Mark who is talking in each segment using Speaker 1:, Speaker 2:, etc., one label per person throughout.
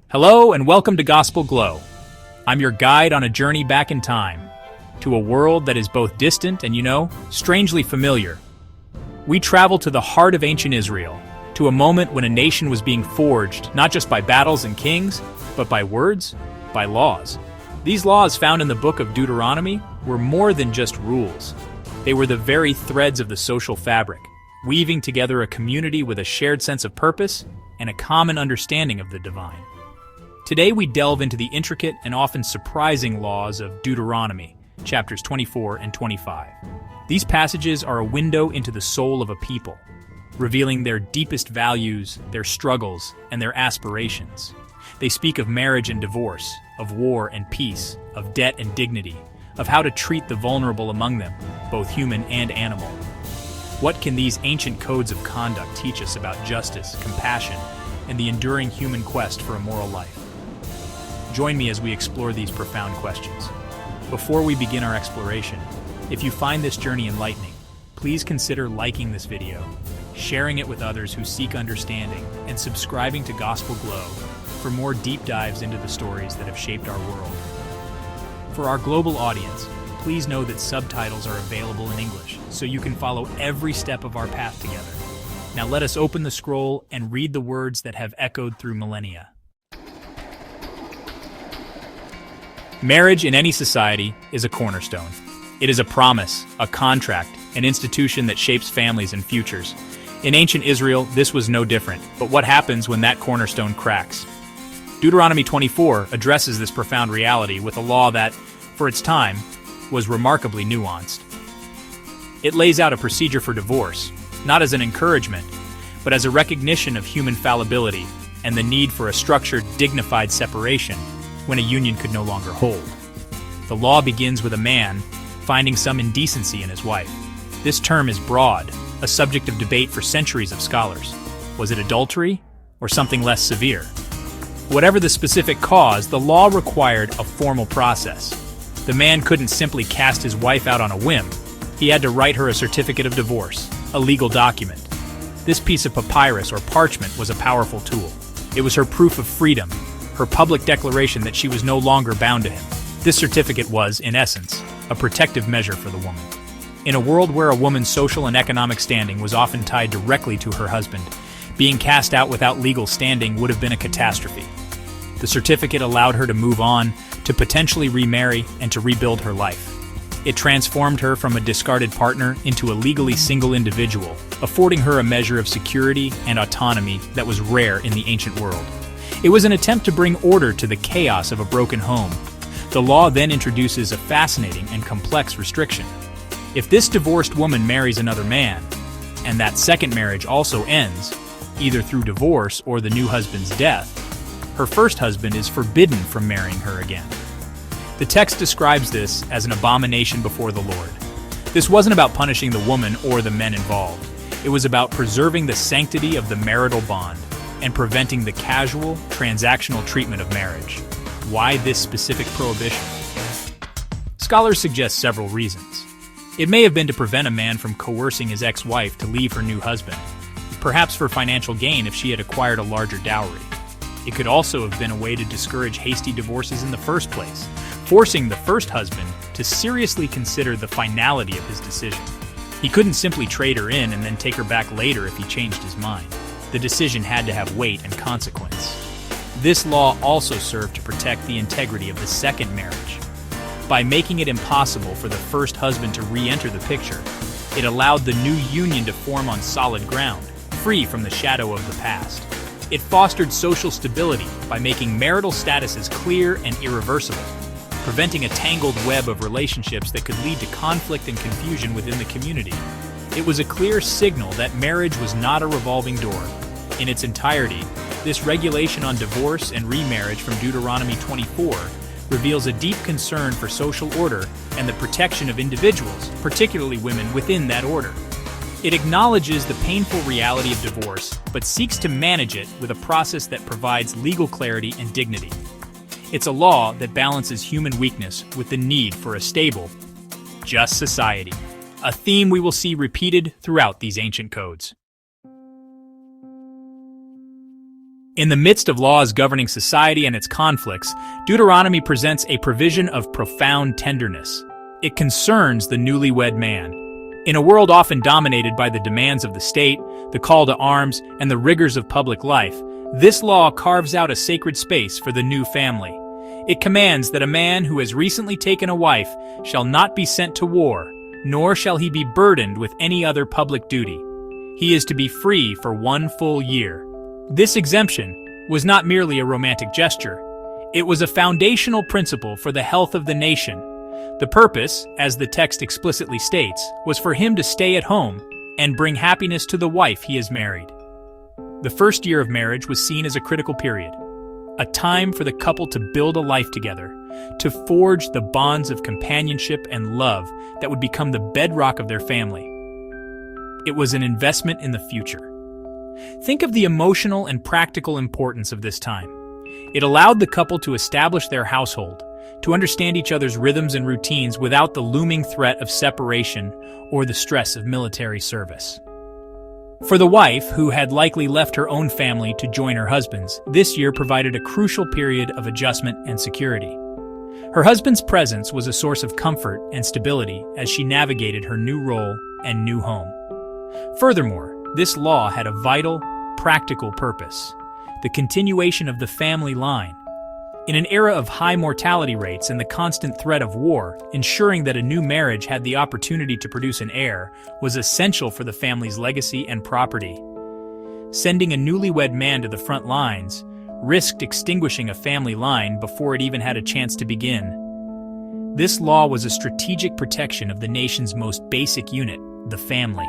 Speaker 1: Hello and welcome to Gospel Glow. I'm your guide on a journey back in time, to a world that is both distant and, strangely familiar. We travel to the heart of ancient Israel, to a moment when a nation was being forged not just by battles and kings, but by words, by laws. These laws found in the book of Deuteronomy were more than just rules. They were the very threads of the social fabric, weaving together a community with a shared sense of purpose and a common understanding of the divine. Today we delve into the intricate and often surprising laws of Deuteronomy, chapters 24 and 25. These passages are a window into the soul of a people, revealing their deepest values, their struggles, and their aspirations. They speak of marriage and divorce, of war and peace, of debt and dignity, of how to treat the vulnerable among them, both human and animal. What can these ancient codes of conduct teach us about justice, compassion, and the enduring human quest for a moral life? Join me as we explore these profound questions. Before we begin our exploration, if you find this journey enlightening, please consider liking this video, sharing it with others who seek understanding, and subscribing to Gospel Glow for more deep dives into the stories that have shaped our world. For our global audience, please know that subtitles are available in English, so you can follow every step of our path together. Now let us open the scroll and read the words that have echoed through millennia. Marriage in any society is a cornerstone. It is a promise, a contract, an institution that shapes families and futures. In ancient Israel, this was no different, but what happens when that cornerstone cracks? Deuteronomy 24 addresses this profound reality with a law that, for its time, was remarkably nuanced. It lays out a procedure for divorce, not as an encouragement, but as a recognition of human fallibility and the need for a structured, dignified separation when a union could no longer hold. The law begins with a man finding some indecency in his wife. This term is broad, a subject of debate for centuries of scholars. Was it adultery or something less severe? Whatever the specific cause, the law required a formal process. The man couldn't simply cast his wife out on a whim. He had to write her a certificate of divorce, a legal document. This piece of papyrus or parchment was a powerful tool. It was her proof of freedom, her public declaration that she was no longer bound to him. This certificate was, in essence, a protective measure for the woman. In a world where a woman's social and economic standing was often tied directly to her husband, being cast out without legal standing would have been a catastrophe. The certificate allowed her to move on, to potentially remarry, and to rebuild her life. It transformed her from a discarded partner into a legally single individual, affording her a measure of security and autonomy that was rare in the ancient world. It was an attempt to bring order to the chaos of a broken home. The law then introduces a fascinating and complex restriction. If this divorced woman marries another man, and that second marriage also ends, either through divorce or the new husband's death, her first husband is forbidden from marrying her again. The text describes this as an abomination before the Lord. This wasn't about punishing the woman or the men involved. It was about preserving the sanctity of the marital bond and preventing the casual, transactional treatment of marriage. Why this specific prohibition? Scholars suggest several reasons. It may have been to prevent a man from coercing his ex-wife to leave her new husband, perhaps for financial gain if she had acquired a larger dowry. It could also have been a way to discourage hasty divorces in the first place, forcing the first husband to seriously consider the finality of his decision. He couldn't simply trade her in and then take her back later if he changed his mind. The decision had to have weight and consequence. This law also served to protect the integrity of the second marriage. By making it impossible for the first husband to re-enter the picture, it allowed the new union to form on solid ground, free from the shadow of the past. It fostered social stability by making marital statuses clear and irreversible, preventing a tangled web of relationships that could lead to conflict and confusion within the community. It was a clear signal that marriage was not a revolving door. In its entirety, this regulation on divorce and remarriage from Deuteronomy 24 reveals a deep concern for social order and the protection of individuals, particularly women, within that order. It acknowledges the painful reality of divorce, but seeks to manage it with a process that provides legal clarity and dignity. It's a law that balances human weakness with the need for a stable, just society, a theme we will see repeated throughout these ancient codes. In the midst of laws governing society and its conflicts, Deuteronomy presents a provision of profound tenderness. It concerns the newlywed man. In a world often dominated by the demands of the state, the call to arms, and the rigors of public life, this law carves out a sacred space for the new family. It commands that a man who has recently taken a wife shall not be sent to war, nor shall he be burdened with any other public duty. He is to be free for 1 full year. This exemption was not merely a romantic gesture. It was a foundational principle for the health of the nation. The purpose, as the text explicitly states, was for him to stay at home and bring happiness to the wife he has married. The first year of marriage was seen as a critical period, a time for the couple to build a life together, to forge the bonds of companionship and love that would become the bedrock of their family. It was an investment in the future. Think of the emotional and practical importance of this time. It allowed the couple to establish their household, to understand each other's rhythms and routines without the looming threat of separation or the stress of military service. For the wife, who had likely left her own family to join her husband's, this year provided a crucial period of adjustment and security. Her husband's presence was a source of comfort and stability as she navigated her new role and new home. Furthermore, this law had a vital, practical purpose: the continuation of the family line. In an era of high mortality rates and the constant threat of war, ensuring that a new marriage had the opportunity to produce an heir was essential for the family's legacy and property. Sending a newlywed man to the front lines risked extinguishing a family line before it even had a chance to begin. This law was a strategic protection of the nation's most basic unit, the family.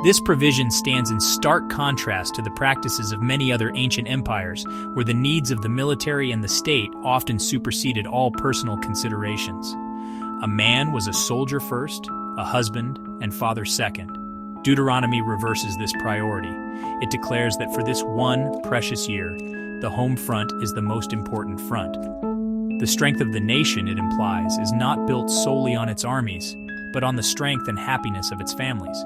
Speaker 1: This provision stands in stark contrast to the practices of many other ancient empires, where the needs of the military and the state often superseded all personal considerations. A man was a soldier first, a husband, and father second. Deuteronomy reverses this priority. It declares that for this one precious year, the home front is the most important front. The strength of the nation, it implies, is not built solely on its armies, but on the strength and happiness of its families.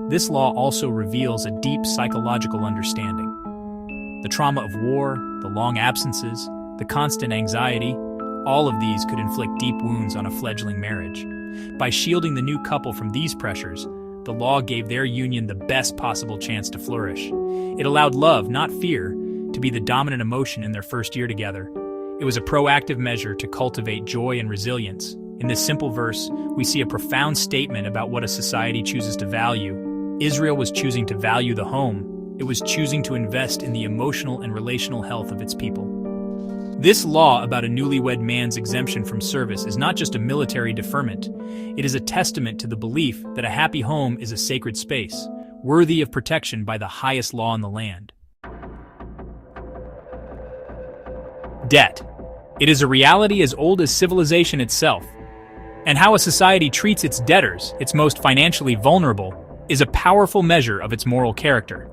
Speaker 1: This law also reveals a deep psychological understanding. The trauma of war, the long absences, the constant anxiety, all of these could inflict deep wounds on a fledgling marriage. By shielding the new couple from these pressures, the law gave their union the best possible chance to flourish. It allowed love, not fear, to be the dominant emotion in their first year together. It was a proactive measure to cultivate joy and resilience. In this simple verse, we see a profound statement about what a society chooses to value. Israel was choosing to value the home. It was choosing to invest in the emotional and relational health of its people. This law about a newlywed man's exemption from service is not just a military deferment. It is a testament to the belief that a happy home is a sacred space, worthy of protection by the highest law in the land. Debt. It is a reality as old as civilization itself. And how a society treats its debtors, its most financially vulnerable, is a powerful measure of its moral character.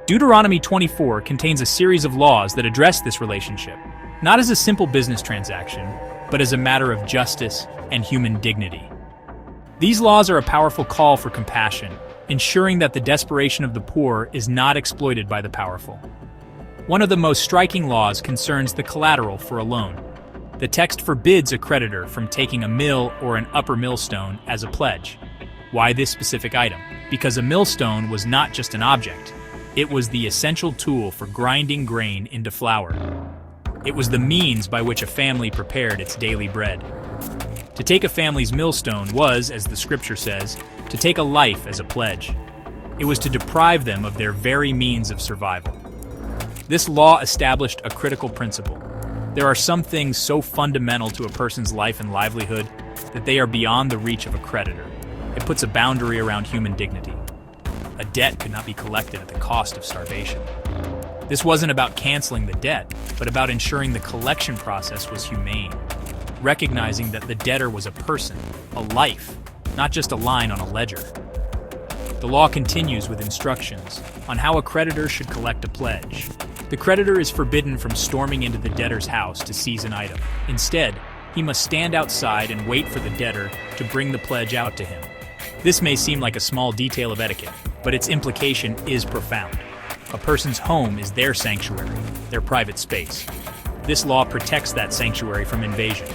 Speaker 1: Deuteronomy 24 contains a series of laws that address this relationship, not as a simple business transaction, but as a matter of justice and human dignity. These laws are a powerful call for compassion, ensuring that the desperation of the poor is not exploited by the powerful. One of the most striking laws concerns the collateral for a loan. The text forbids a creditor from taking a mill or an upper millstone as a pledge. Why this specific item? Because a millstone was not just an object. It was the essential tool for grinding grain into flour. It was the means by which a family prepared its daily bread. To take a family's millstone was, as the scripture says, to take a life as a pledge. It was to deprive them of their very means of survival. This law established a critical principle. There are some things so fundamental to a person's life and livelihood that they are beyond the reach of a creditor. It puts a boundary around human dignity. A debt could not be collected at the cost of starvation. This wasn't about canceling the debt, but about ensuring the collection process was humane, recognizing that the debtor was a person, a life, not just a line on a ledger. The law continues with instructions on how a creditor should collect a pledge. The creditor is forbidden from storming into the debtor's house to seize an item. Instead, he must stand outside and wait for the debtor to bring the pledge out to him. This may seem like a small detail of etiquette, but its implication is profound. A person's home is their sanctuary, their private space. This law protects that sanctuary from invasion.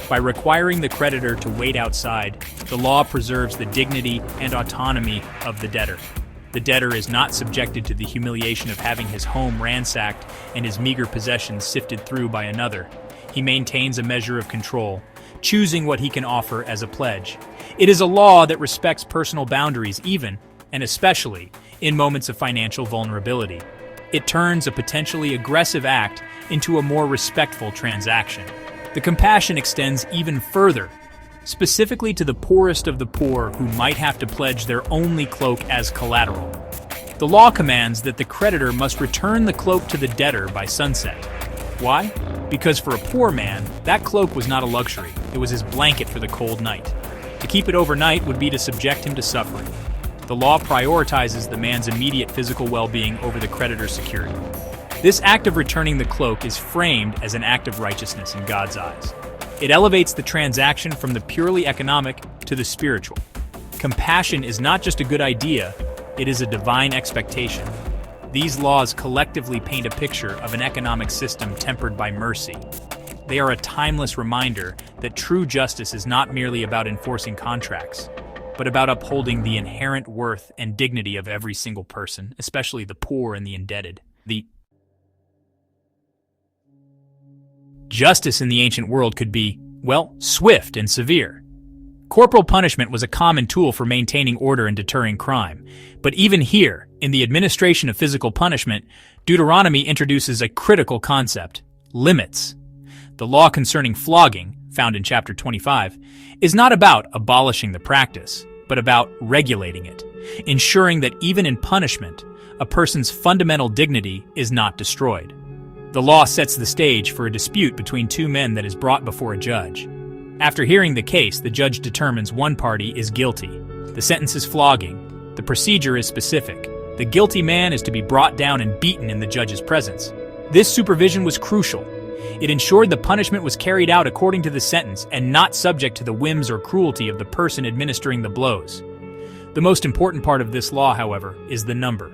Speaker 1: By requiring the creditor to wait outside, the law preserves the dignity and autonomy of the debtor. The debtor is not subjected to the humiliation of having his home ransacked and his meager possessions sifted through by another. He maintains a measure of control, choosing what he can offer as a pledge. It is a law that respects personal boundaries even, and especially, in moments of financial vulnerability. It turns a potentially aggressive act into a more respectful transaction. The compassion extends even further, specifically to the poorest of the poor who might have to pledge their only cloak as collateral. The law commands that the creditor must return the cloak to the debtor by sunset. Why? Because for a poor man, that cloak was not a luxury. It was his blanket for the cold night. To keep it overnight would be to subject him to suffering. The law prioritizes the man's immediate physical well-being over the creditor's security. This act of returning the cloak is framed as an act of righteousness in God's eyes. It elevates the transaction from the purely economic to the spiritual. Compassion is not just a good idea, it is a divine expectation. These laws collectively paint a picture of an economic system tempered by mercy. They are a timeless reminder that true justice is not merely about enforcing contracts, but about upholding the inherent worth and dignity of every single person, especially the poor and the indebted. The justice in the ancient world could be, well, swift and severe. Corporal punishment was a common tool for maintaining order and deterring crime. But even here, in the administration of physical punishment, Deuteronomy introduces a critical concept: limits. The law concerning flogging, found in chapter 25, is not about abolishing the practice, but about regulating it, ensuring that even in punishment, a person's fundamental dignity is not destroyed. The law sets the stage for a dispute between two men that is brought before a judge. After hearing the case, the judge determines one party is guilty. The sentence is flogging. The procedure is specific. The guilty man is to be brought down and beaten in the judge's presence. This supervision was crucial. It ensured the punishment was carried out according to the sentence and not subject to the whims or cruelty of the person administering the blows. The most important part of this law, however, is the number.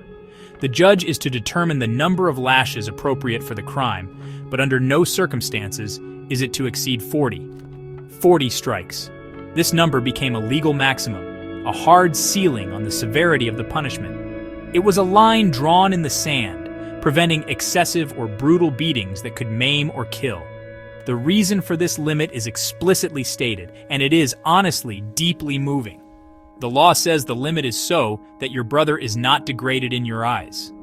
Speaker 1: The judge is to determine the number of lashes appropriate for the crime, but under no circumstances is it to exceed 40. 40 strikes. This number became a legal maximum, a hard ceiling on the severity of the punishment. It was a line drawn in the sand, preventing excessive or brutal beatings that could maim or kill. The reason for this limit is explicitly stated, and it is honestly deeply moving. The law says the limit is so that your brother is not degraded in your eyes.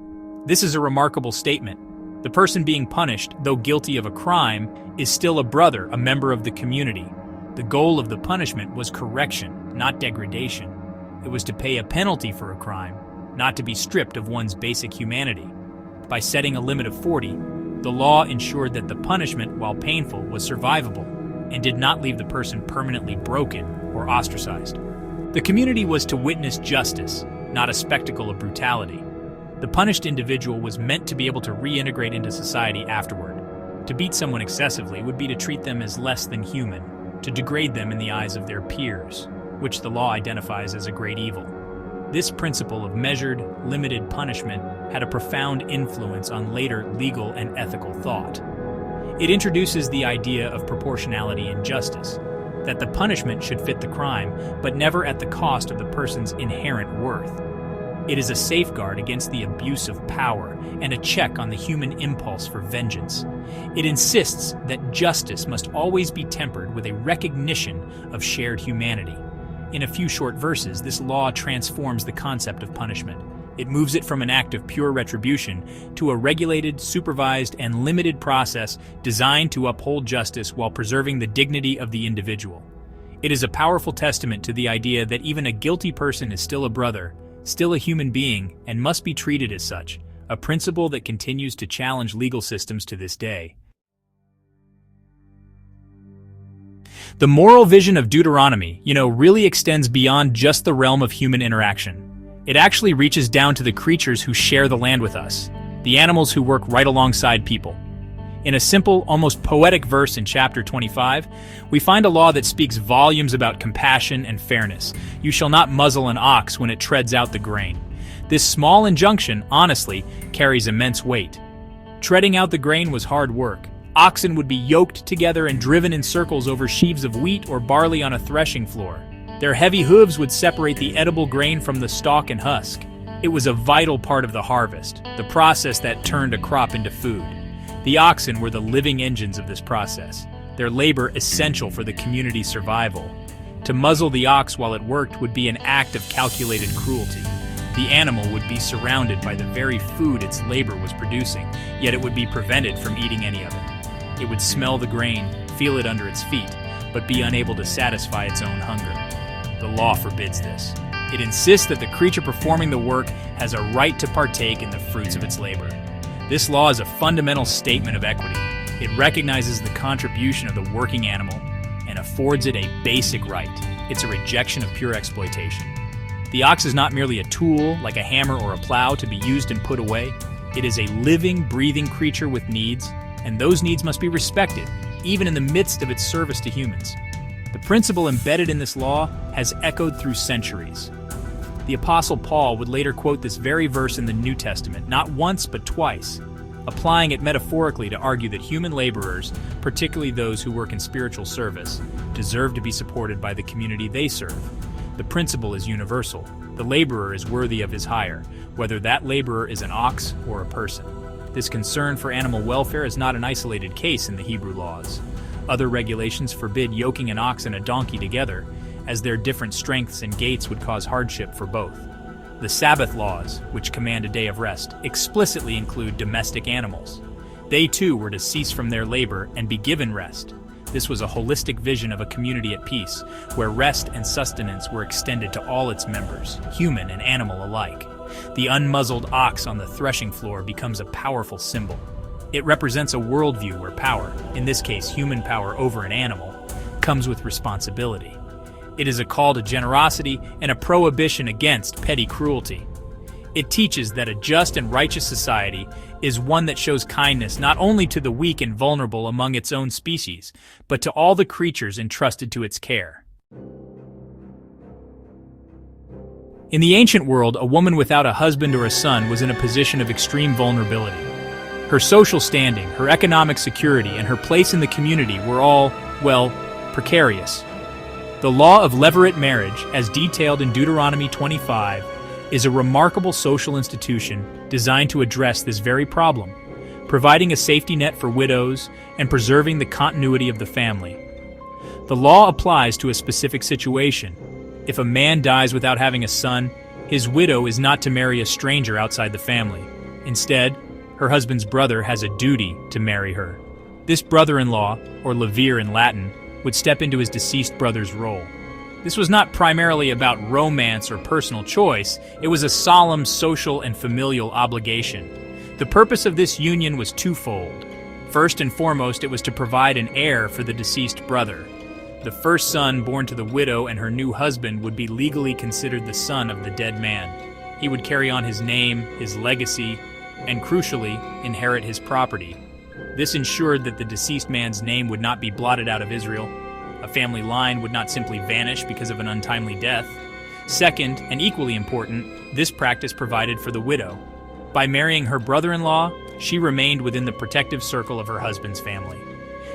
Speaker 1: This is a remarkable statement. The person being punished, though guilty of a crime, is still a brother, a member of the community. The goal of the punishment was correction, not degradation. It was to pay a penalty for a crime, not to be stripped of one's basic humanity. By setting a limit of 40, the law ensured that the punishment, while painful, was survivable and did not leave the person permanently broken or ostracized. The community was to witness justice, not a spectacle of brutality. The punished individual was meant to be able to reintegrate into society afterward. To beat someone excessively would be to treat them as less than human, to degrade them in the eyes of their peers, which the law identifies as a great evil. This principle of measured, limited punishment had a profound influence on later legal and ethical thought. It introduces the idea of proportionality in justice, that the punishment should fit the crime, but never at the cost of the person's inherent worth. It is a safeguard against the abuse of power and a check on the human impulse for vengeance. It insists that justice must always be tempered with a recognition of shared humanity. In a few short verses, this law transforms the concept of punishment. It moves it from an act of pure retribution to a regulated, supervised, and limited process designed to uphold justice while preserving the dignity of the individual. It is a powerful testament to the idea that even a guilty person is still a brother, still a human being, and must be treated as such, a principle that continues to challenge legal systems to this day. The moral vision of Deuteronomy, really extends beyond just the realm of human interaction. It actually reaches down to the creatures who share the land with us, the animals who work right alongside people. In a simple, almost poetic verse in chapter 25, we find a law that speaks volumes about compassion and fairness. You shall not muzzle an ox when it treads out the grain. This small injunction, honestly, carries immense weight. Treading out the grain was hard work. Oxen would be yoked together and driven in circles over sheaves of wheat or barley on a threshing floor. Their heavy hooves would separate the edible grain from the stalk and husk. It was a vital part of the harvest, the process that turned a crop into food. The oxen were the living engines of this process, their labor essential for the community's survival. To muzzle the ox while it worked would be an act of calculated cruelty. The animal would be surrounded by the very food its labor was producing, yet it would be prevented from eating any of it. It would smell the grain, feel it under its feet, but be unable to satisfy its own hunger. The law forbids this. It insists that the creature performing the work has a right to partake in the fruits of its labor. This law is a fundamental statement of equity. It recognizes the contribution of the working animal and affords it a basic right. It's a rejection of pure exploitation. The ox is not merely a tool, like a hammer or a plow, to be used and put away. It is a living, breathing creature with needs, and those needs must be respected, even in the midst of its service to humans. The principle embedded in this law has echoed through centuries. The Apostle Paul would later quote this very verse in the New Testament, not once but twice, applying it metaphorically to argue that human laborers, particularly those who work in spiritual service, deserve to be supported by the community they serve. The principle is universal. The laborer is worthy of his hire, whether that laborer is an ox or a person. This concern for animal welfare is not an isolated case in the Hebrew laws. Other regulations forbid yoking an ox and a donkey together, as their different strengths and gaits would cause hardship for both. The Sabbath laws, which command a day of rest, explicitly include domestic animals. They too were to cease from their labor and be given rest. This was a holistic vision of a community at peace, where rest and sustenance were extended to all its members, human and animal alike. The unmuzzled ox on the threshing floor becomes a powerful symbol. It represents a worldview where power, in this case human power over an animal, comes with responsibility. It is a call to generosity and a prohibition against petty cruelty. It teaches that a just and righteous society is one that shows kindness not only to the weak and vulnerable among its own species, but to all the creatures entrusted to its care. In the ancient world, a woman without a husband or a son was in a position of extreme vulnerability. Her social standing, her economic security, and her place in the community were all, well, precarious. The law of levirate marriage, as detailed in Deuteronomy 25, is a remarkable social institution designed to address this very problem, providing a safety net for widows and preserving the continuity of the family. The law applies to a specific situation. If a man dies without having a son, his widow is not to marry a stranger outside the family. Instead, her husband's brother has a duty to marry her. This brother-in-law, or levir in Latin, would step into his deceased brother's role. This was not primarily about romance or personal choice, it was a solemn social and familial obligation. The purpose of this union was twofold. First and foremost, it was to provide an heir for the deceased brother. The first son born to the widow and her new husband would be legally considered the son of the dead man. He would carry on his name, his legacy, and crucially, inherit his property. This ensured that the deceased man's name would not be blotted out of Israel. A family line would not simply vanish because of an untimely death. Second, and equally important, this practice provided for the widow. By marrying her brother-in-law, she remained within the protective circle of her husband's family.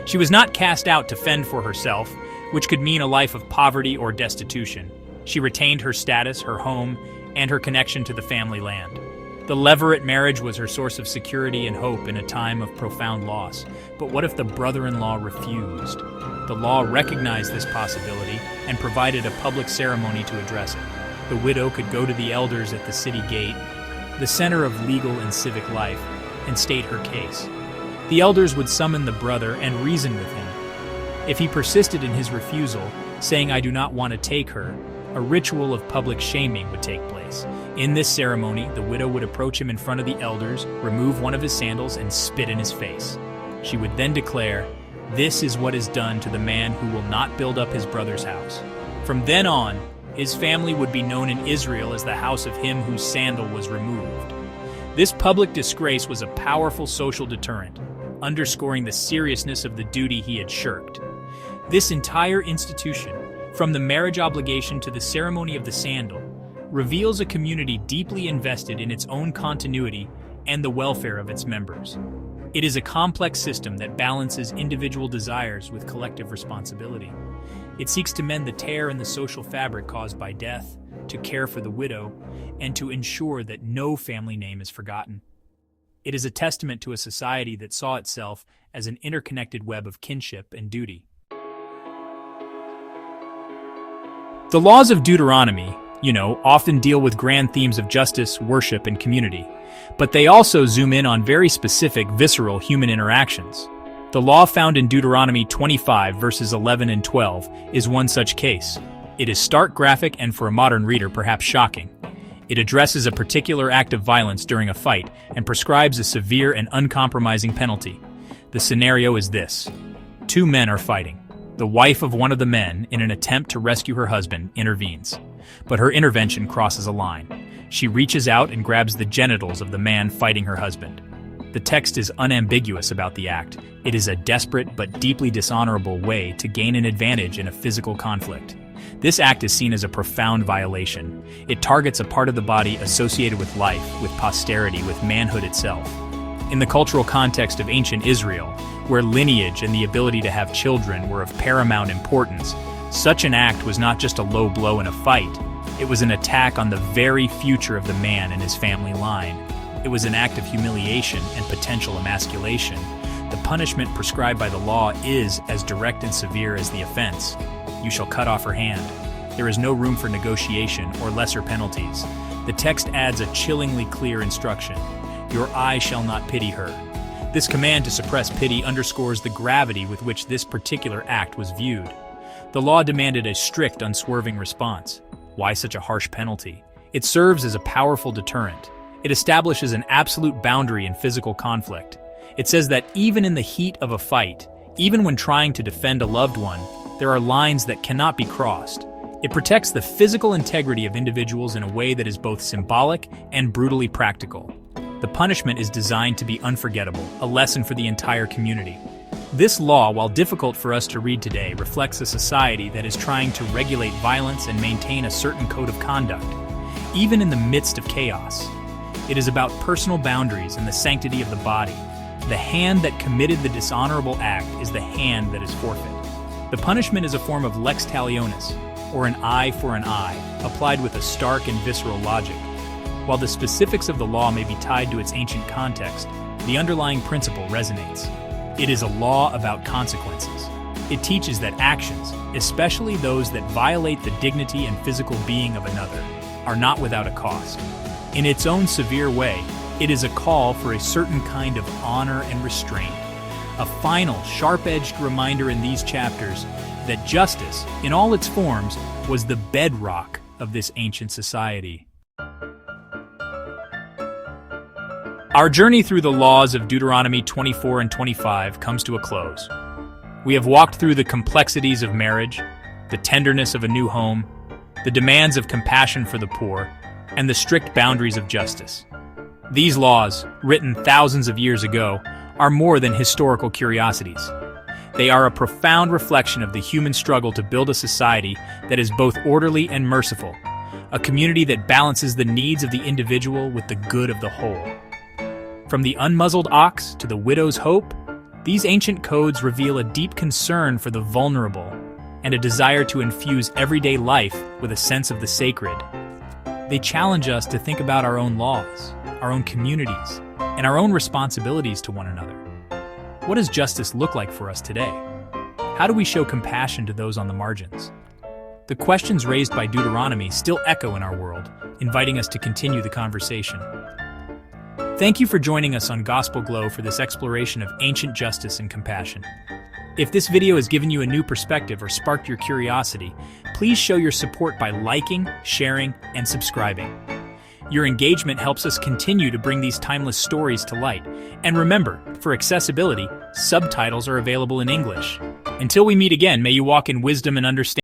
Speaker 1: She was not cast out to fend for herself, which could mean a life of poverty or destitution. She retained her status, her home, and her connection to the family land. The levirate marriage was her source of security and hope in a time of profound loss. But what if the brother-in-law refused? The law recognized this possibility and provided a public ceremony to address it. The widow could go to the elders at the city gate, the center of legal and civic life, and state her case. The elders would summon the brother and reason with him. If he persisted in his refusal, saying, "I do not want to take her," a ritual of public shaming would take place. In this ceremony, the widow would approach him in front of the elders, remove one of his sandals, and spit in his face. She would then declare, "This is what is done to the man who will not build up his brother's house." From then on, his family would be known in Israel as the house of him whose sandal was removed. This public disgrace was a powerful social deterrent, underscoring the seriousness of the duty he had shirked. This entire institution, from the marriage obligation to the ceremony of the sandal, reveals a community deeply invested in its own continuity and the welfare of its members. It is a complex system that balances individual desires with collective responsibility. It seeks to mend the tear in the social fabric caused by death, to care for the widow, and to ensure that no family name is forgotten. It is a testament to a society that saw itself as an interconnected web of kinship and duty. The laws of Deuteronomy, often deal with grand themes of justice, worship, and community, but they also zoom in on very specific, visceral human interactions. The law found in Deuteronomy 25, verses 11 and 12, is one such case. It is stark, graphic, and for a modern reader, perhaps shocking. It addresses a particular act of violence during a fight and prescribes a severe and uncompromising penalty. The scenario is this. Two men are fighting. The wife of one of the men, in an attempt to rescue her husband, intervenes. But her intervention crosses a line. She reaches out and grabs the genitals of the man fighting her husband. The text is unambiguous about the act. It is a desperate but deeply dishonorable way to gain an advantage in a physical conflict. This act is seen as a profound violation. It targets a part of the body associated with life, with posterity, with manhood itself. In the cultural context of ancient Israel, where lineage and the ability to have children were of paramount importance, such an act was not just a low blow in a fight. It was an attack on the very future of the man and his family line. It was an act of humiliation and potential emasculation. The punishment prescribed by the law is as direct and severe as the offense. You shall cut off her hand. There is no room for negotiation or lesser penalties. The text adds a chillingly clear instruction. Your eye shall not pity her. This command to suppress pity underscores the gravity with which this particular act was viewed. The law demanded a strict, unswerving response. Why such a harsh penalty? It serves as a powerful deterrent. It establishes an absolute boundary in physical conflict. It says that even in the heat of a fight, even when trying to defend a loved one, there are lines that cannot be crossed. It protects the physical integrity of individuals in a way that is both symbolic and brutally practical. The punishment is designed to be unforgettable, a lesson for the entire community. This law, while difficult for us to read today, reflects a society that is trying to regulate violence and maintain a certain code of conduct, even in the midst of chaos. It is about personal boundaries and the sanctity of the body. The hand that committed the dishonorable act is the hand that is forfeit. The punishment is a form of lex talionis, or an eye for an eye, applied with a stark and visceral logic. While the specifics of the law may be tied to its ancient context, the underlying principle resonates. It is a law about consequences. It teaches that actions, especially those that violate the dignity and physical being of another, are not without a cost. In its own severe way, it is a call for a certain kind of honor and restraint. A final, sharp-edged reminder in these chapters that justice, in all its forms, was the bedrock of this ancient society. Our journey through the laws of Deuteronomy 24 and 25 comes to a close. We have walked through the complexities of marriage, the tenderness of a new home, the demands of compassion for the poor, and the strict boundaries of justice. These laws, written thousands of years ago, are more than historical curiosities. They are a profound reflection of the human struggle to build a society that is both orderly and merciful, a community that balances the needs of the individual with the good of the whole. From the unmuzzled ox to the widow's hope, these ancient codes reveal a deep concern for the vulnerable and a desire to infuse everyday life with a sense of the sacred. They challenge us to think about our own laws, our own communities, and our own responsibilities to one another. What does justice look like for us today? How do we show compassion to those on the margins? The questions raised by Deuteronomy still echo in our world, inviting us to continue the conversation. Thank you for joining us on Gospel Glow for this exploration of ancient justice and compassion. If this video has given you a new perspective or sparked your curiosity, please show your support by liking, sharing, and subscribing. Your engagement helps us continue to bring these timeless stories to light. And remember, for accessibility, subtitles are available in English. Until we meet again, may you walk in wisdom and understanding.